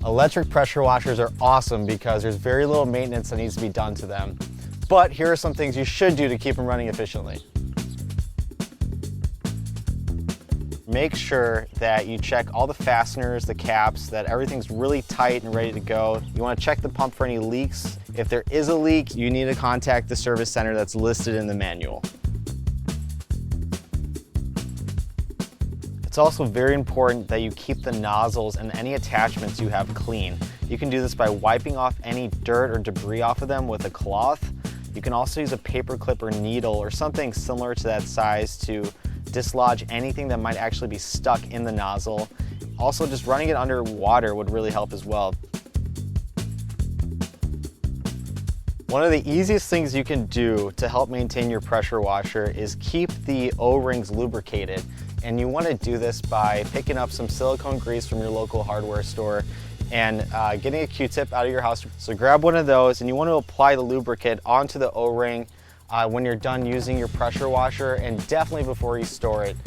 Electric pressure washers are awesome because there's very little maintenance that needs to be done to them. But here are some things you should do to keep them running efficiently. Make sure that you check all the fasteners, the caps, that everything's really tight and ready to go. You want to check the pump for any leaks. If there is a leak, you need to contact the service center that's listed in the manual. It's also very important that you keep the nozzles and any attachments you have clean. You can do this by wiping off any dirt or debris off of them with a cloth. You can also use a paper clip or needle or something similar to that size to dislodge anything that might actually be stuck in the nozzle. Also, just running it under water would really help as well. One of the easiest things you can do to help maintain your pressure washer is keep the O-rings lubricated. And you want to do this by picking up some silicone grease from your local hardware store and getting a Q-tip out of your house. So grab one of those and you want to apply the lubricant onto the O-ring when you're done using your pressure washer, and definitely before you store it.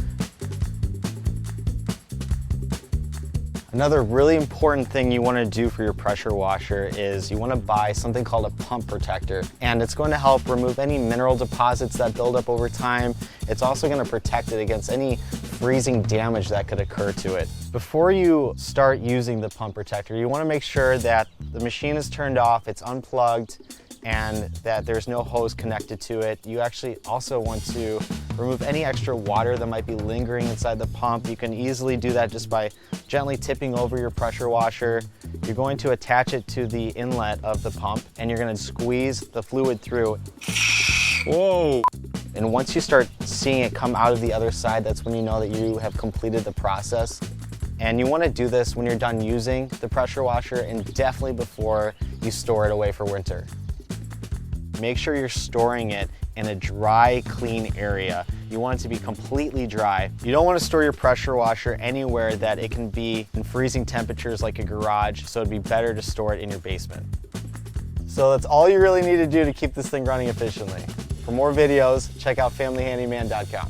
Another really important thing you want to do for your pressure washer is you want to buy something called a pump protector, and it's going to help remove any mineral deposits that build up over time. It's also going to protect it against any freezing damage that could occur to it. Before you start using the pump protector, you want to make sure that the machine is turned off, it's unplugged, and that there's no hose connected to it. You actually also want to remove any extra water that might be lingering inside the pump. You can easily do that just by gently tipping over your pressure washer. You're going to attach it to the inlet of the pump and you're going to squeeze the fluid through. Whoa! And once you start seeing it come out of the other side, that's when you know that you have completed the process. And you want to do this when you're done using the pressure washer and definitely before you store it away for winter. Make sure you're storing it in a dry, clean area. You want it to be completely dry. You don't want to store your pressure washer anywhere that it can be in freezing temperatures like a garage, so it'd be better to store it in your basement. So that's all you really need to do to keep this thing running efficiently. For more videos, check out familyhandyman.com.